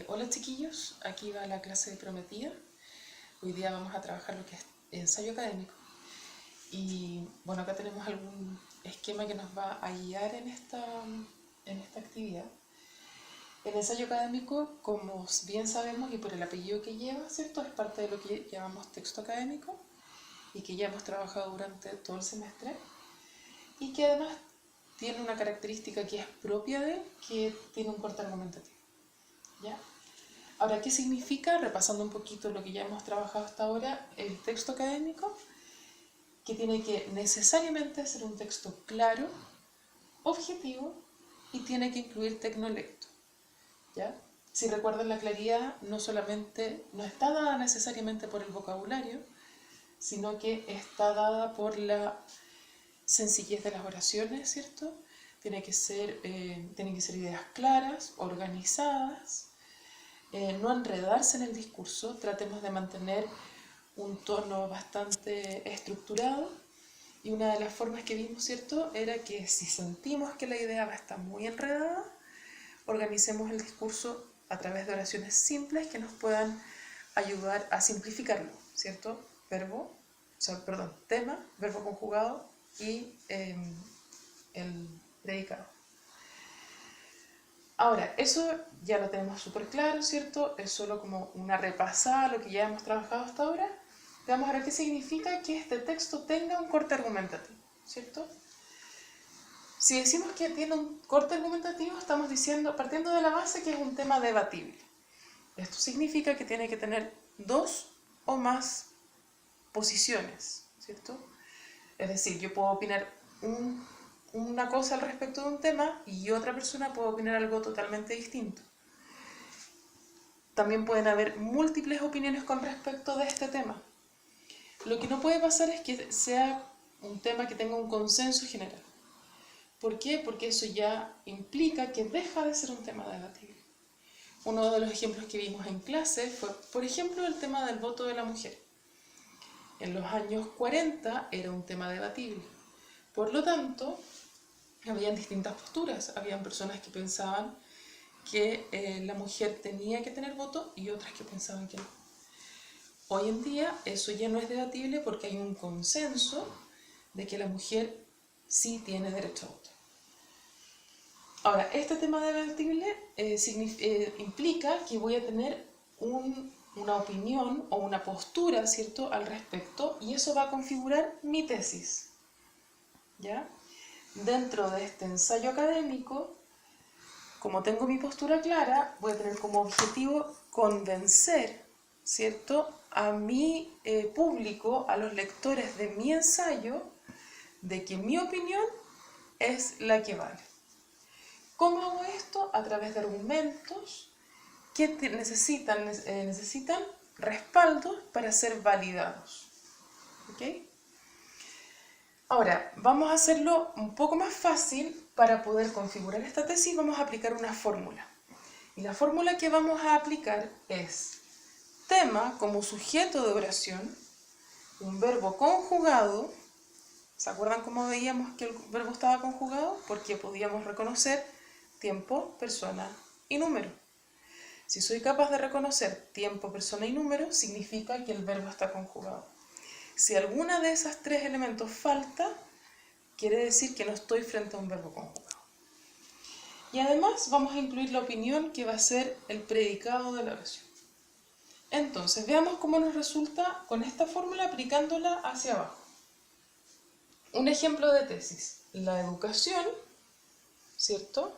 Hola chiquillos, aquí va la clase de Prometida. Hoy día vamos a trabajar lo que es ensayo académico. Y bueno, acá tenemos algún esquema que nos va a guiar en esta actividad. El ensayo académico, como bien sabemos y por el apellido que lleva, ¿cierto? Es parte de lo que llamamos texto académico y que ya hemos trabajado durante todo el semestre y que además tiene una característica que es propia de él, que tiene un corte argumentativo. ¿Ya? Ahora, ¿qué significa? Repasando un poquito lo que ya hemos trabajado hasta ahora, el texto académico, que tiene que necesariamente ser un texto claro, objetivo y tiene que incluir tecnolecto. ¿Ya? Si recuerdan, la claridad no está dada necesariamente por el vocabulario, sino que está dada por la sencillez de las oraciones, ¿cierto? Tienen que ser ideas claras, organizadas, no enredarse en el discurso, tratemos de mantener un tono bastante estructurado. Y una de las formas que vimos, ¿cierto?, era que si sentimos que la idea va a estar muy enredada, organicemos el discurso a través de oraciones simples que nos puedan ayudar a simplificarlo, ¿cierto? Tema, verbo conjugado y el predicado. Ahora, eso ya lo tenemos súper claro, ¿cierto? Es solo como una repasada a lo que ya hemos trabajado hasta ahora. Veamos ahora qué significa que este texto tenga un corte argumentativo, ¿cierto? Si decimos que tiene un corte argumentativo, estamos diciendo, partiendo de la base, que es un tema debatible. Esto significa que tiene que tener dos o más posiciones, ¿cierto? Es decir, yo puedo opinar una cosa al respecto de un tema y otra persona puede opinar algo totalmente distinto. También pueden haber múltiples opiniones con respecto de este tema. Lo que no puede pasar es que sea un tema que tenga un consenso general. ¿Por qué? Porque eso ya implica que deja de ser un tema debatible. Uno de los ejemplos que vimos en clase fue, por ejemplo, el tema del voto de la mujer. En los años 40 era un tema debatible. Por lo tanto, habían distintas posturas. Habían personas que pensaban que la mujer tenía que tener voto y otras que pensaban que no. Hoy en día eso ya no es debatible porque hay un consenso de que la mujer sí tiene derecho a voto. Ahora, este tema debatible implica que voy a tener una opinión o una postura, ¿cierto?, al respecto, y eso va a configurar mi tesis. ¿Ya? Dentro de este ensayo académico, como tengo mi postura clara, voy a tener como objetivo convencer, ¿cierto?, a mi público, a los lectores de mi ensayo, de que mi opinión es la que vale. ¿Cómo hago esto? A través de argumentos que necesitan respaldos para ser validados. ¿Ok? Ahora, vamos a hacerlo un poco más fácil. Para poder configurar esta tesis vamos a aplicar una fórmula. Y la fórmula que vamos a aplicar es tema como sujeto de oración, un verbo conjugado. ¿Se acuerdan cómo veíamos que el verbo estaba conjugado? Porque podíamos reconocer tiempo, persona y número. Si soy capaz de reconocer tiempo, persona y número, significa que el verbo está conjugado. Si alguna de esas tres elementos falta, quiere decir que no estoy frente a un verbo conjugado. Y además vamos a incluir la opinión, que va a ser el predicado de la oración. Entonces, veamos cómo nos resulta con esta fórmula aplicándola hacia abajo. Un ejemplo de tesis. La educación, ¿cierto?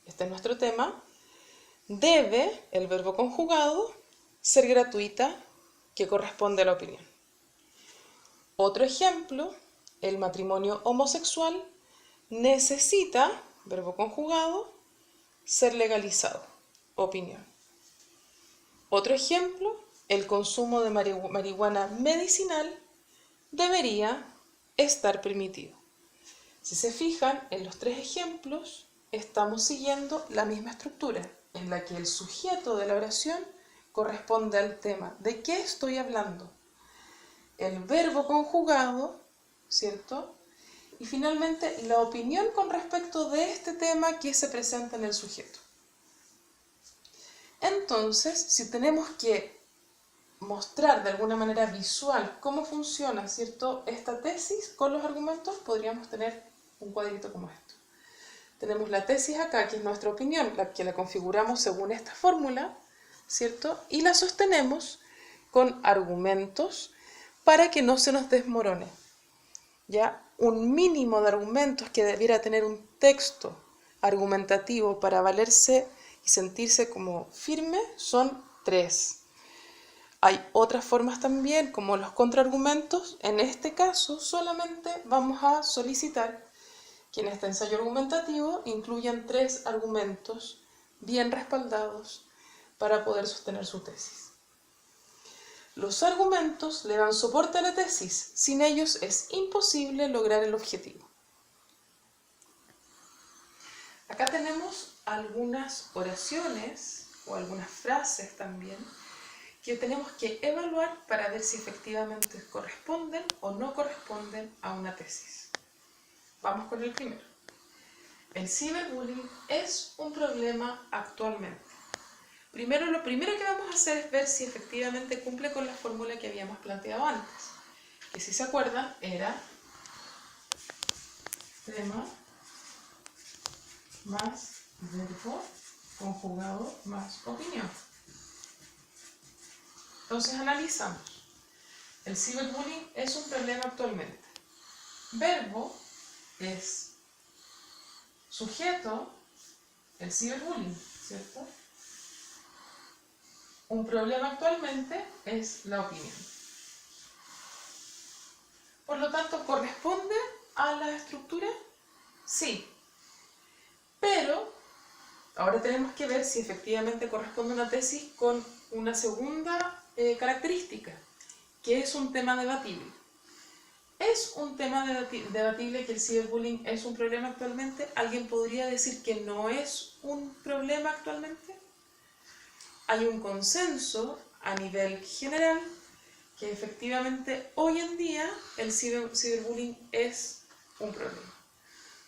Este es nuestro tema. Debe, el verbo conjugado, ser gratuita, que corresponde a la opinión. Otro ejemplo, el matrimonio homosexual necesita, verbo conjugado, ser legalizado, opinión. Otro ejemplo, el consumo de marihuana medicinal debería estar permitido. Si se fijan, en los tres ejemplos estamos siguiendo la misma estructura, en la que el sujeto de la oración corresponde al tema. ¿De qué estoy hablando? El verbo conjugado, ¿cierto? Y finalmente la opinión con respecto de este tema que se presenta en el sujeto. Entonces, si tenemos que mostrar de alguna manera visual cómo funciona, ¿cierto?, esta tesis con los argumentos, podríamos tener un cuadrito como esto. Tenemos la tesis acá, que es nuestra opinión, que la configuramos según esta fórmula, ¿cierto? Y la sostenemos con argumentos para que no se nos desmorone. ¿Ya? Un mínimo de argumentos que debiera tener un texto argumentativo para valerse y sentirse como firme son 3. Hay otras formas también, como los contraargumentos. En este caso, solamente vamos a solicitar que en este ensayo argumentativo incluyan 3 argumentos bien respaldados para poder sostener su tesis. Los argumentos le dan soporte a la tesis. Sin ellos es imposible lograr el objetivo. Acá tenemos algunas oraciones o algunas frases también que tenemos que evaluar para ver si efectivamente corresponden o no corresponden a una tesis. Vamos con el primero. El ciberbullying es un problema actualmente. Lo primero que vamos a hacer es ver si efectivamente cumple con la fórmula que habíamos planteado antes, que si se acuerdan era tema más verbo conjugado más opinión. Entonces analizamos. El ciberbullying es un problema actualmente. Verbo es sujeto, el ciberbullying, ¿cierto? Un problema actualmente es la opinión. Por lo tanto, ¿corresponde a la estructura? Sí. Pero ahora tenemos que ver si efectivamente corresponde a una tesis con una segunda característica, que es un tema debatible. ¿Es un tema debatible que el ciberbullying es un problema actualmente? ¿Alguien podría decir que no es un problema actualmente? Hay un consenso a nivel general que efectivamente hoy en día el ciberbullying es un problema.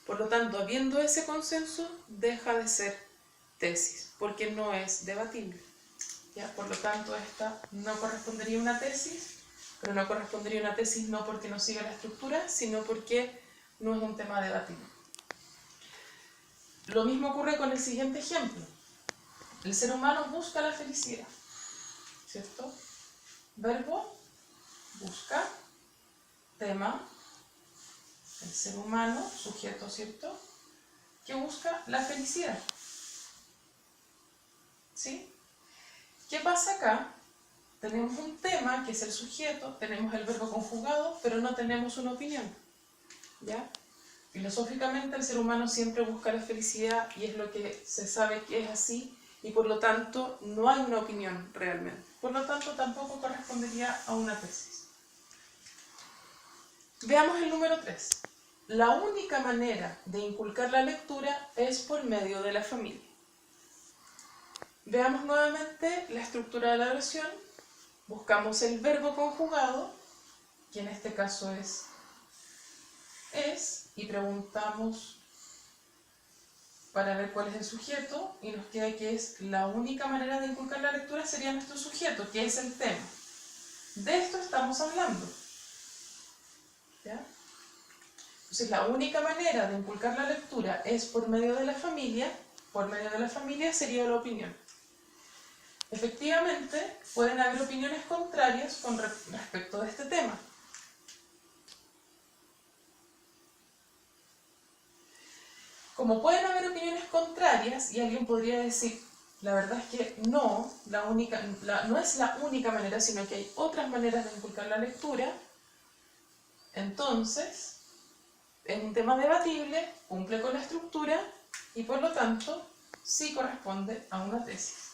Por lo tanto, habiendo ese consenso, deja de ser tesis, porque no es debatible. ¿Ya? Por lo tanto, esta no correspondería a una tesis, pero no correspondería a una tesis no porque no siga la estructura, sino porque no es un tema debatible. Lo mismo ocurre con el siguiente ejemplo. El ser humano busca la felicidad, ¿cierto? Verbo, busca, tema, el ser humano, sujeto, ¿cierto?, que busca la felicidad. ¿Sí? ¿Qué pasa acá? Tenemos un tema, que es el sujeto, tenemos el verbo conjugado, pero no tenemos una opinión. ¿Ya? Filosóficamente el ser humano siempre busca la felicidad y es lo que se sabe que es así, y por lo tanto no hay una opinión realmente. Por lo tanto tampoco correspondería a una tesis. Veamos el número 3. La única manera de inculcar la lectura es por medio de la familia. Veamos nuevamente la estructura de la oración. Buscamos el verbo conjugado, que en este caso es, y preguntamos para ver cuál es el sujeto, y nos queda que es la única manera de inculcar la lectura sería nuestro sujeto, que es el tema. De esto estamos hablando. ¿Ya? Entonces la única manera de inculcar la lectura es por medio de la familia. Por medio de la familia sería la opinión. Efectivamente, pueden haber opiniones contrarias con respecto de este tema. Como pueden haber opiniones contrarias, y alguien podría decir, la verdad es que no, no es la única manera, sino que hay otras maneras de inculcar la lectura, entonces, es un tema debatible, cumple con la estructura, y por lo tanto, sí corresponde a una tesis.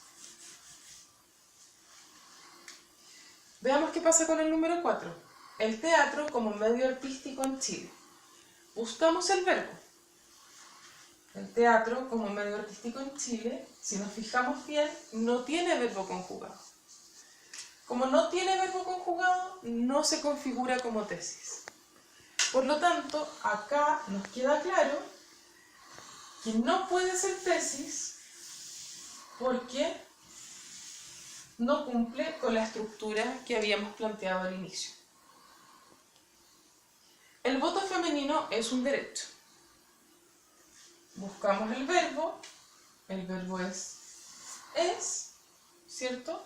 Veamos qué pasa con el número 4. El teatro como medio artístico en Chile. Buscamos el verbo. El teatro como medio artístico en Chile, si nos fijamos bien, no tiene verbo conjugado. Como no tiene verbo conjugado, no se configura como tesis. Por lo tanto, acá nos queda claro que no puede ser tesis porque no cumple con la estructura que habíamos planteado al inicio. El voto femenino es un derecho. Buscamos el verbo es, ¿cierto?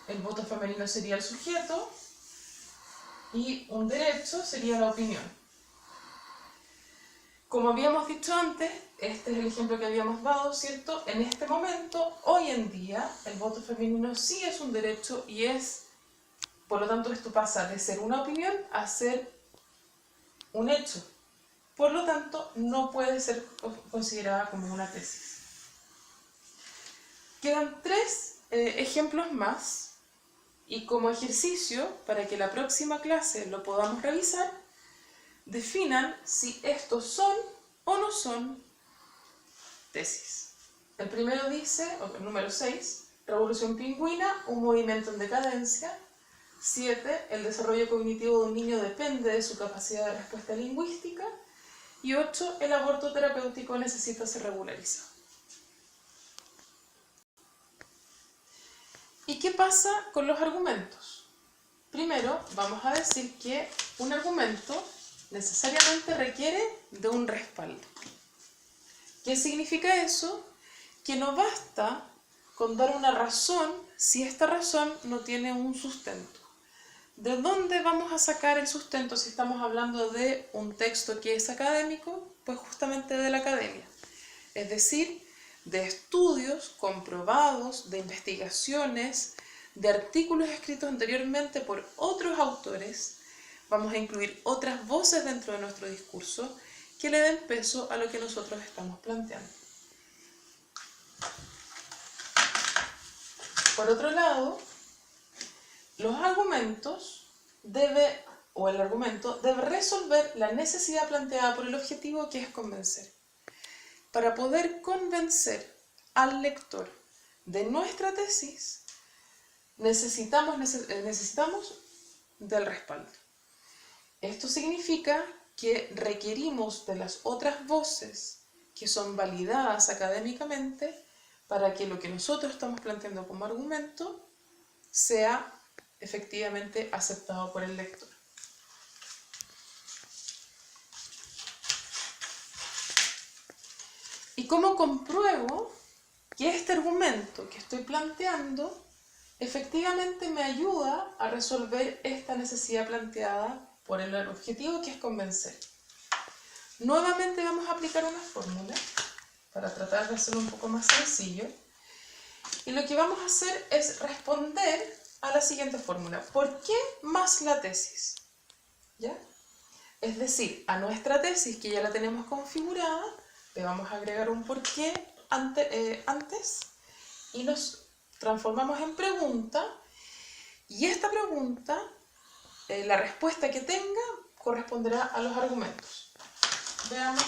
El voto femenino sería el sujeto y un derecho sería la opinión. Como habíamos dicho antes, este es el ejemplo que habíamos dado, ¿cierto? En este momento, hoy en día, el voto femenino sí es un derecho y es, por lo tanto, esto pasa de ser una opinión a ser un hecho. Por lo tanto, no puede ser considerada como una tesis. Quedan 3 ejemplos más y como ejercicio, para que la próxima clase lo podamos revisar, definan si estos son o no son tesis. El primero dice, el número 6, Revolución Pingüina, un movimiento en decadencia. 7, el desarrollo cognitivo de un niño depende de su capacidad de respuesta lingüística. Y 8, el aborto terapéutico necesita ser regularizado. ¿Y qué pasa con los argumentos? Primero, vamos a decir que un argumento necesariamente requiere de un respaldo. ¿Qué significa eso? Que no basta con dar una razón si esta razón no tiene un sustento. ¿De dónde vamos a sacar el sustento si estamos hablando de un texto que es académico? Pues justamente de la academia. Es decir, de estudios comprobados, de investigaciones, de artículos escritos anteriormente por otros autores. Vamos a incluir otras voces dentro de nuestro discurso que le den peso a lo que nosotros estamos planteando. Por otro lado, los argumentos el argumento debe resolver la necesidad planteada por el objetivo, que es convencer. Para poder convencer al lector de nuestra tesis, necesitamos del respaldo. Esto significa que requerimos de las otras voces que son validadas académicamente para que lo que nosotros estamos planteando como argumento sea efectivamente aceptado por el lector. ¿Y cómo compruebo que este argumento que estoy planteando efectivamente me ayuda a resolver esta necesidad planteada por el objetivo, que es convencer? Nuevamente vamos a aplicar una fórmula para tratar de hacerlo un poco más sencillo. Y lo que vamos a hacer es responder a la siguiente fórmula. ¿Por qué más la tesis? ¿Ya? Es decir, a nuestra tesis, que ya la tenemos configurada, le vamos a agregar un por qué antes y nos transformamos en pregunta. Y esta pregunta, la respuesta que tenga, corresponderá a los argumentos. Veamos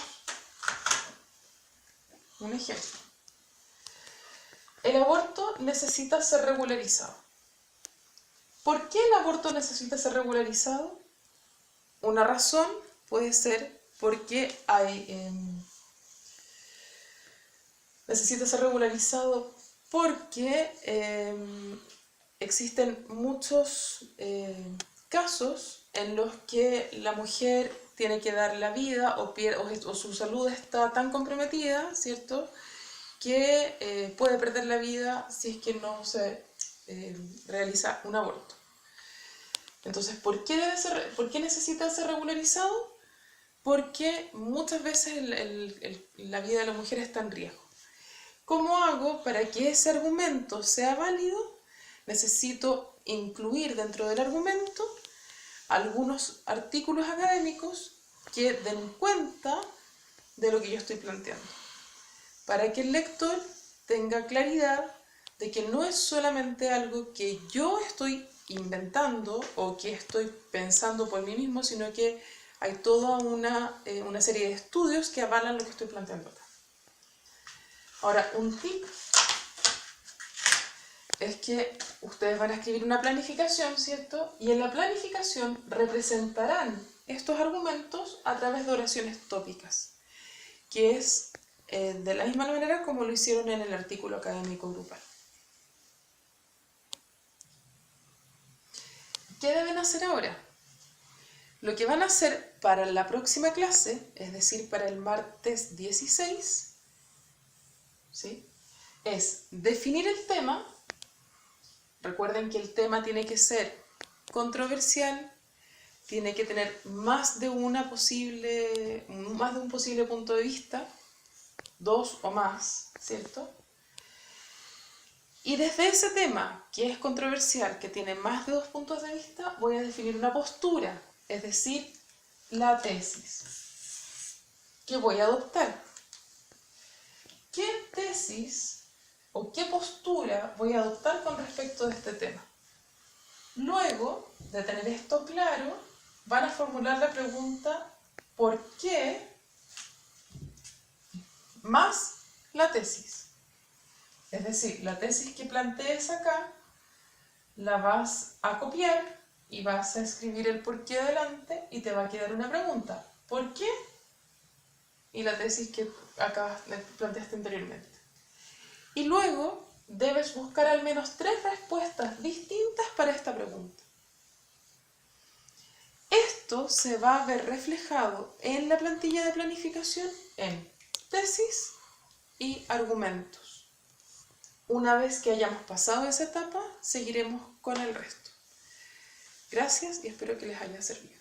un ejemplo. El aborto necesita ser regularizado. ¿Por qué el aborto necesita ser regularizado? Una razón puede ser porque necesita ser regularizado porque existen muchos casos en los que la mujer tiene que dar la vida o su salud está tan comprometida, ¿cierto?, que puede perder la vida si es que no se realiza un aborto. Entonces, ¿por qué necesita ser regularizado? Porque muchas veces la vida de la mujer está en riesgo. ¿Cómo hago para que ese argumento sea válido? Necesito incluir dentro del argumento algunos artículos académicos que den cuenta de lo que yo estoy planteando, para que el lector tenga claridad de que no es solamente algo que yo estoy inventando o que estoy pensando por mí mismo, sino que hay toda una serie de estudios que avalan lo que estoy planteando acá. Ahora, un tip es que ustedes van a escribir una planificación, ¿cierto? Y en la planificación representarán estos argumentos a través de oraciones tópicas, que es de la misma manera como lo hicieron en el artículo académico grupal. ¿qué deben hacer ahora? Lo que van a hacer para la próxima clase, es decir, para el martes 16, ¿sí?, es definir el tema. Recuerden que el tema tiene que ser controversial, tiene que tener más de un posible punto de vista, 2 o más, ¿cierto? Y desde ese tema, que es controversial, que tiene más de 2 puntos de vista, voy a definir una postura, es decir, la tesis que voy a adoptar. ¿Qué tesis o qué postura voy a adoptar con respecto a este tema? Luego de tener esto claro, van a formular la pregunta ¿por qué más la tesis? Es decir, la tesis que plantees acá la vas a copiar y vas a escribir el por qué adelante y te va a quedar una pregunta. ¿Por qué? Y la tesis que acá planteaste anteriormente. Y luego debes buscar al menos 3 respuestas distintas para esta pregunta. Esto se va a ver reflejado en la plantilla de planificación en tesis y argumentos. Una vez que hayamos pasado esa etapa, seguiremos con el resto. Gracias y espero que les haya servido.